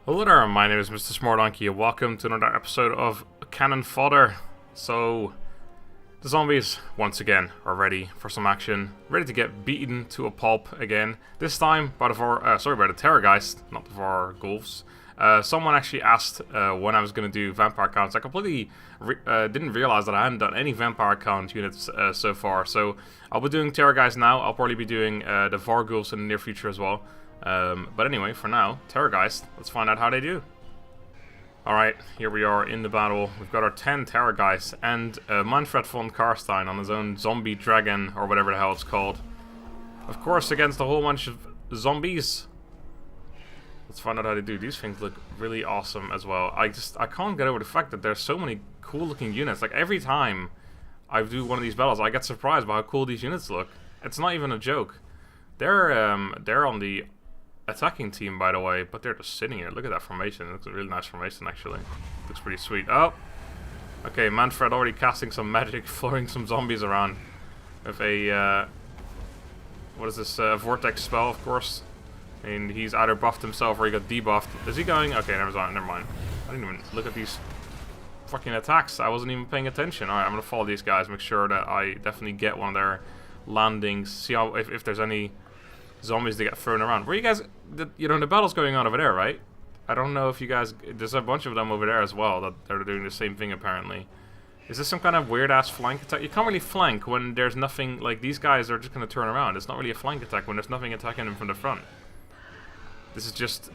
Hello there, my name is MrSmartDonkey and welcome to another episode of Cannon Fodder. So, the zombies, once again, are ready for some action, ready to get beaten to a pulp again. This time by the Terrorgheists, not the Dwarfs. Someone actually asked when I was going to do vampire counts. I completely didn't realize that I hadn't done any vampire count units so far. So, I'll be doing Terrorgheists now. I'll probably be doing the Dwarfs in the near future as well. But anyway, for now, Terrorgheists, let's find out how they do. Alright, here we are in the battle. We've got our 10 Terrorgheists and Manfred von Karstein on his own zombie dragon, or whatever the hell it's called. Of course, against a whole bunch of zombies. Let's find out how they do. These things look really awesome as well. I can't get over the fact that there's so many cool looking units. Like, every time I do one of these battles, I get surprised by how cool these units look. It's not even a joke. They're on the attacking team, by the way, but they're just sitting here. Look at that formation. It looks a really nice formation, actually. Looks pretty sweet. Oh! Okay, Manfred already casting some magic, throwing some zombies around. With a, what is this, vortex spell, of course. And he's either buffed himself or he got debuffed. Is he going? Okay, never mind. I didn't even look at these fucking attacks. I wasn't even paying attention. Alright, I'm gonna follow these guys, make sure that I definitely get one of their landings. See how, if there's any zombies that get thrown around. Where you guys, you know, the battle's going on over there, right? I don't know if you guys, there's a bunch of them over there as well that they're doing the same thing apparently. Is this some kind of weird ass flank attack? You can't really flank when there's nothing, like these guys are just going to turn around. It's not really a flank attack when there's nothing attacking them from the front. This is just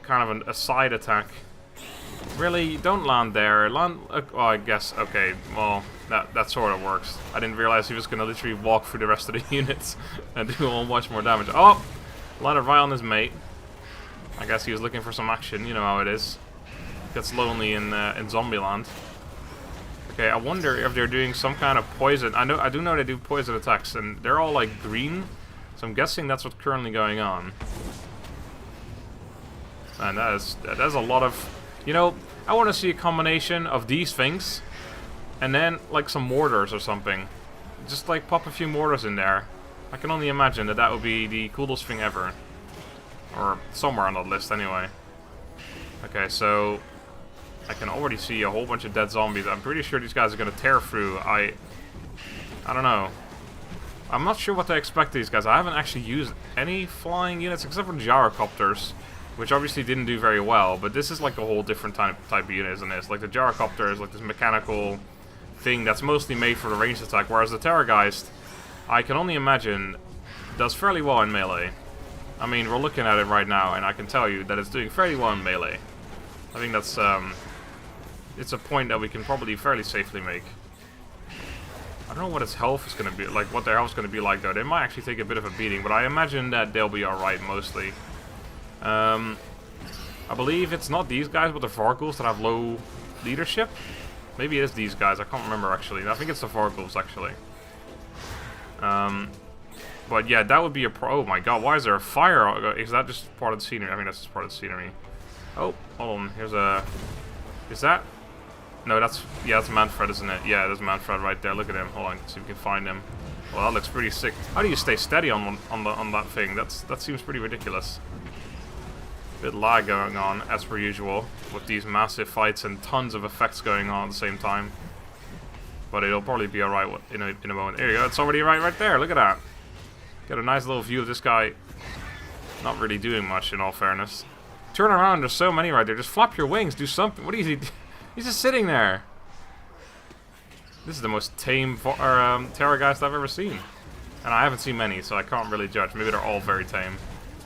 kind of a side attack. Really, don't land there. Land, oh, I guess, okay, well, that sort of works. I didn't realize he was going to literally walk through the rest of the units and do a whole bunch more damage. Oh! Landed right on his mate. I guess he was looking for some action, you know how it is. Gets lonely in Zombieland. Okay, I wonder if they're doing some kind of poison. I do know they do poison attacks, and they're all like green, so I'm guessing that's what's currently going on. And that is a lot of, you know, I want to see a combination of these things and then like some mortars or something. Just like pop a few mortars in there. I can only imagine that would be the coolest thing ever. Or somewhere on that list anyway. Okay, so I can already see a whole bunch of dead zombies. I'm pretty sure these guys are going to tear through. I don't know. I'm not sure what to expect of these guys. I haven't actually used any flying units except for gyrocopters, which obviously didn't do very well, but this is like a whole different type of unit, isn't it? It's like the gyrocopter is like this mechanical thing that's mostly made for the ranged attack, whereas the Terrorgeist, I can only imagine, does fairly well in melee. I mean, we're looking at it right now, and I can tell you that it's doing fairly well in melee. I think that's, it's a point that we can probably fairly safely make. I don't know what its health is going to be, like what their health is going to be like though. They might actually take a bit of a beating, but I imagine that they'll be alright mostly. I believe it's not these guys, but the Vargulfs that have low leadership. Maybe it is these guys, I can't remember actually. I think it's the Vargulfs actually. But yeah, that would be a oh my god, why is there a fire? Is that just part of the scenery? I mean, that's just part of the scenery. Oh, hold on, here's a... Is that... No, that's... Yeah, that's Manfred, isn't it? Yeah, there's Manfred right there, look at him. Hold on, see if we can find him. Well, that looks pretty sick. How do you stay steady on that thing? That seems pretty ridiculous. Bit lag going on, as per usual, with these massive fights and tons of effects going on at the same time. But it'll probably be alright in a moment. There you go, it's already right there, look at that. Got a nice little view of this guy not really doing much, in all fairness. Turn around, there's so many right there. Just flap your wings, do something. What is he? He's just sitting there. This is the most tame Terrorgeist I've ever seen. And I haven't seen many, so I can't really judge. Maybe they're all very tame.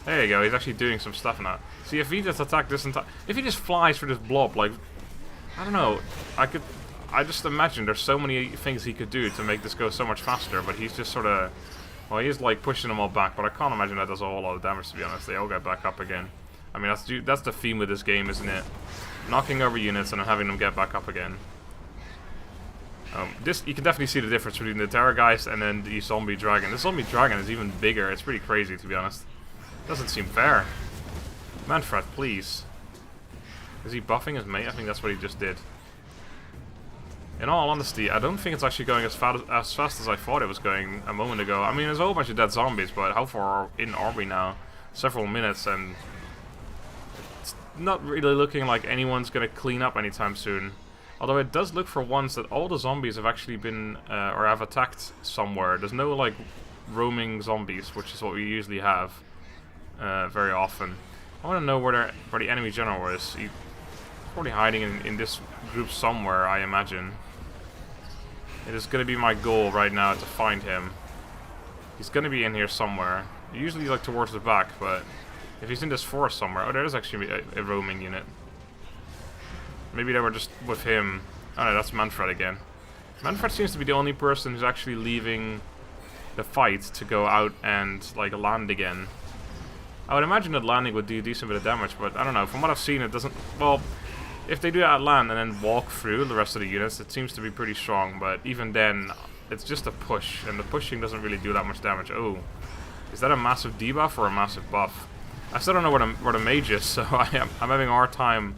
There you go, he's actually doing some stuff now. See, if he just attacked this entire... If he just flies through this blob, like... I don't know. I just imagine there's so many things he could do to make this go so much faster, but he's just sort of... Well, he's like pushing them all back, but I can't imagine that does a whole lot of damage, to be honest. They all get back up again. I mean, that's the theme of this game, isn't it? Knocking over units and having them get back up again. This, you can definitely see the difference between the Terrorgeist and then the zombie dragon. This zombie dragon is even bigger. It's pretty crazy, to be honest. Doesn't seem fair. Manfred, please. Is he buffing his mate? I think that's what he just did. In all honesty, I don't think it's actually going as fast as I thought it was going a moment ago. I mean, there's a whole bunch of dead zombies, but how far in are we now? Several minutes, and not really looking like anyone's gonna clean up anytime soon. Although it does look for once that all the zombies have actually been, or have attacked somewhere. There's no, like, roaming zombies, which is what we usually have very often. I want to know where the enemy general is. He's probably hiding in this group somewhere, I imagine. It is going to be my goal right now to find him. He's going to be in here somewhere. Usually, like, towards the back, but if he's in this forest somewhere... Oh, there is actually a roaming unit. Maybe they were just with him. Oh no, that's Manfred again. Manfred seems to be the only person who's actually leaving the fight to go out and, like, land again. I would imagine that landing would do a decent bit of damage, but I don't know. From what I've seen, it doesn't... Well, if they do that at land and then walk through the rest of the units, it seems to be pretty strong. But even then, it's just a push, and the pushing doesn't really do that much damage. Oh, is that a massive debuff or a massive buff? I still don't know where the mage is, so I'm having a hard time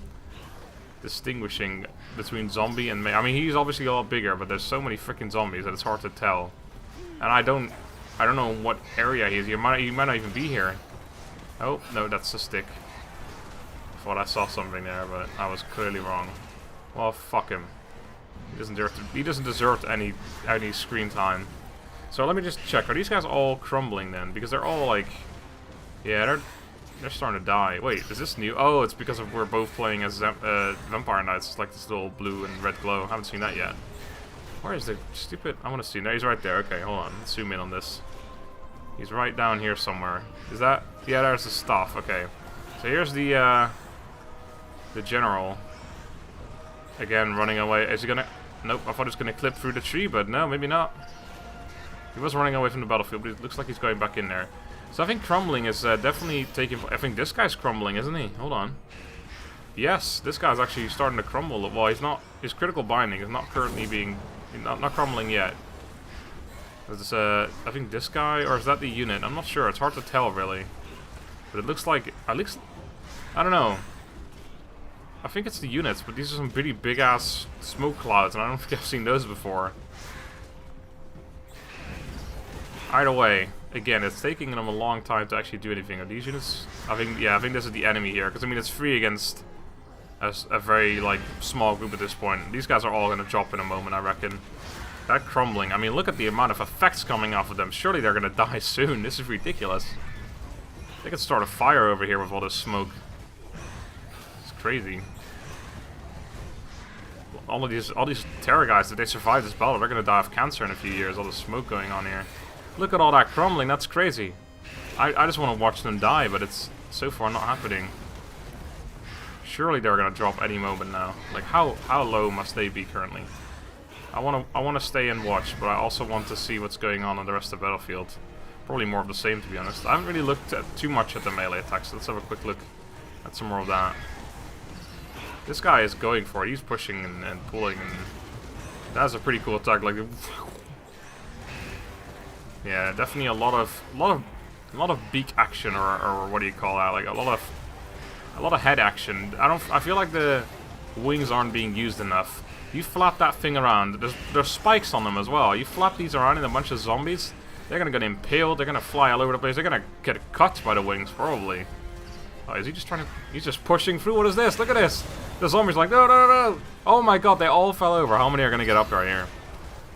distinguishing between zombie and mage. I mean, he's obviously a lot bigger, but there's so many freaking zombies that it's hard to tell. And I don't know what area he is. He might not even be here. Oh no, that's a stick. I thought I saw something there, but I was clearly wrong. Well, fuck him. He doesn't deserve any screen time. So let me just check. Are these guys all crumbling then? Because they're all like, yeah, they're starting to die. Wait, is this new? Oh, it's because we're both playing as Vampire Knights. It's like this little blue and red glow. I haven't seen that yet. Where is the stupid... I want to see. No, he's right there. Okay, hold on. Let's zoom in on this. He's right down here somewhere. Is that... Yeah, there's the staff. Okay. So here's the general. Again, running away. Is he gonna... Nope, I thought he was gonna clip through the tree, but no, maybe not. He was running away from the battlefield, but it looks like he's going back in there. So I think crumbling is definitely taking... I think this guy's crumbling, isn't he? Hold on. Yes, this guy's actually starting to crumble. Well, he's not... His critical binding is not currently being... Not crumbling yet. There's I think this guy... Or is that the unit? I'm not sure. It's hard to tell, really. But it looks like... At least... I don't know. I think it's the units, but these are some pretty big-ass smoke clouds, and I don't think I've seen those before. Either way... Again, it's taking them a long time to actually do anything. Are these units? I think this is the enemy here. Because, I mean, it's free against a very, like, small group at this point. These guys are all going to drop in a moment, I reckon. That crumbling. I mean, look at the amount of effects coming off of them. Surely they're going to die soon. This is ridiculous. They could start a fire over here with all this smoke. It's crazy. All these Terrorgheists, if they survive this battle, they're going to die of cancer in a few years. All the smoke going on here. Look at all that crumbling, that's crazy. I just want to watch them die, but it's so far not happening. Surely they're gonna drop any moment now. Like how low must they be currently? I wanna stay and watch, but I also want to see what's going on the rest of the battlefield. Probably more of the same, to be honest. I haven't really looked too much at the melee attacks, so let's have a quick look at some more of that. This guy is going for it, he's pushing and pulling, and that's a pretty cool attack, like yeah, definitely a lot of beak action, or what do you call that? Like a lot of head action. I feel like the wings aren't being used enough. You flap that thing around. There's spikes on them as well. You flap these around in a bunch of zombies, they're gonna get impaled. They're gonna fly all over the place. They're gonna get cut by the wings probably. Oh, is he just trying to? He's just pushing through. What is this? Look at this. The zombies are like no, no, no, no. Oh my god, they all fell over. How many are gonna get up right here?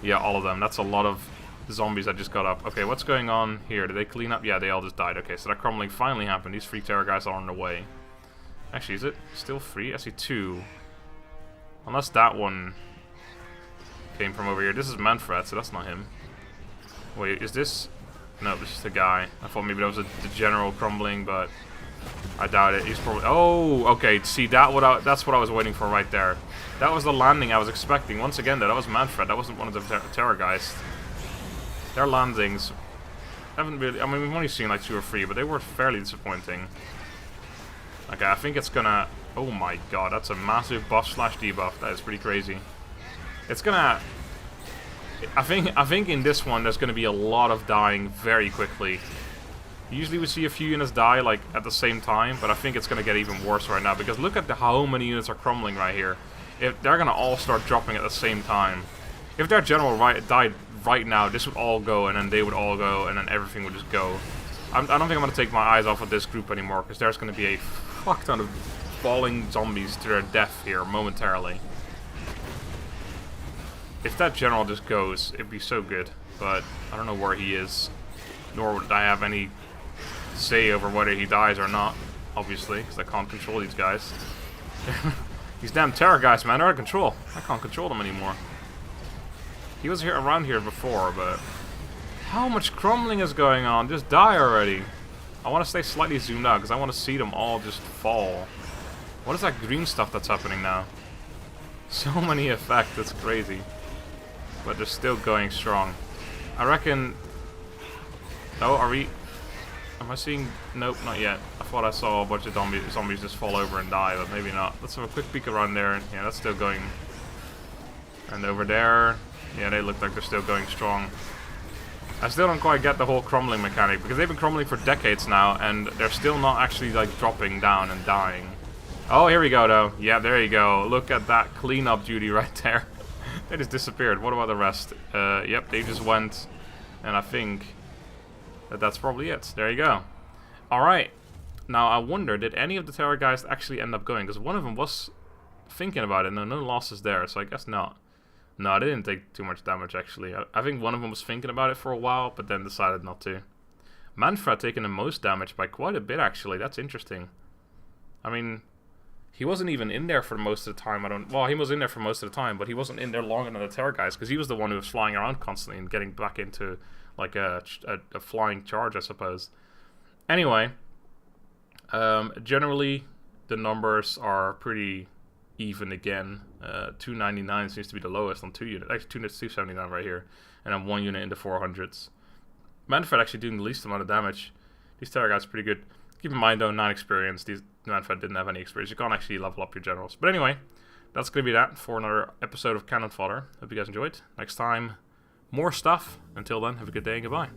Yeah, all of them. That's a lot of zombies that just got up. Okay, what's going on here? Did they clean up? Yeah, they all just died. Okay, so that crumbling finally happened. These 3 Terrorgheists are on their way. Actually, is it still 3? I see 2. Unless that one came from over here. This is Manfred, so that's not him. Wait, is this... No, this is the guy. I thought maybe that was the general crumbling, but I doubt it. He's probably... Oh, okay. See, that's what I was waiting for right there. That was the landing I was expecting. Once again, that was Manfred. That wasn't one of the Terrorgheists. Their landings haven't really... I mean, we've only seen like 2 or 3, but they were fairly disappointing. Okay, I think it's gonna... Oh my god, that's a massive buff/debuff. That is pretty crazy. It's gonna... I think in this one, there's gonna be a lot of dying very quickly. Usually we see a few units die like at the same time, but I think it's gonna get even worse right now, because look at how many units are crumbling right here. If they're gonna all start dropping at the same time. If their general died right now, this would all go, and then they would all go, and then everything would just go. I don't think I'm going to take my eyes off of this group anymore, because there's going to be a fuck ton of falling zombies to their death here momentarily. If that general just goes, it'd be so good. But I don't know where he is, nor would I have any say over whether he dies or not, obviously, because I can't control these guys. These damn Terrorgheists, man, they're out of control. I can't control them anymore. He was here around here before, but how much crumbling is going on? Just die already. I want to stay slightly zoomed out because I want to see them all just fall. What is that green stuff that's happening now? So many effects, it's crazy. But they're still going strong. I reckon... Oh, are we... Am I seeing... Nope, not yet. I thought I saw a bunch of zombies just fall over and die, but maybe not. Let's have a quick peek around there. Yeah, that's still going. And over there... Yeah, they look like they're still going strong. I still don't quite get the whole crumbling mechanic, because they've been crumbling for decades now, and they're still not actually, like, dropping down and dying. Oh, here we go, though. Yeah, there you go. Look at that cleanup duty right there. They just disappeared. What about the rest? Yep, they just went, and I think that that's probably it. There you go. Alright. Now, I wonder, did any of the Terrorgheists actually end up going? Because one of them was thinking about it. No losses there, so I guess not. No, they didn't take too much damage, actually. I think one of them was thinking about it for a while, but then decided not to. Manfred taking the most damage by quite a bit, actually. That's interesting. I mean, he wasn't even in there for most of the time. Well, he was in there for most of the time, but he wasn't in there longer than the Terrorgheists, because he was the one who was flying around constantly and getting back into, like, a flying charge, I suppose. Anyway, generally, the numbers are pretty even again. 299 seems to be the lowest on 2 units. Actually, 279 right here. And then 1 unit in the 400s. Manfred actually doing the least amount of damage. These Terrorgheists are pretty good. Keep in mind, though, not experienced. These Manfred didn't have any experience. You can't actually level up your generals. But anyway, that's going to be that for another episode of Cannon Fodder. Hope you guys enjoyed. Next time, more stuff. Until then, have a good day and goodbye.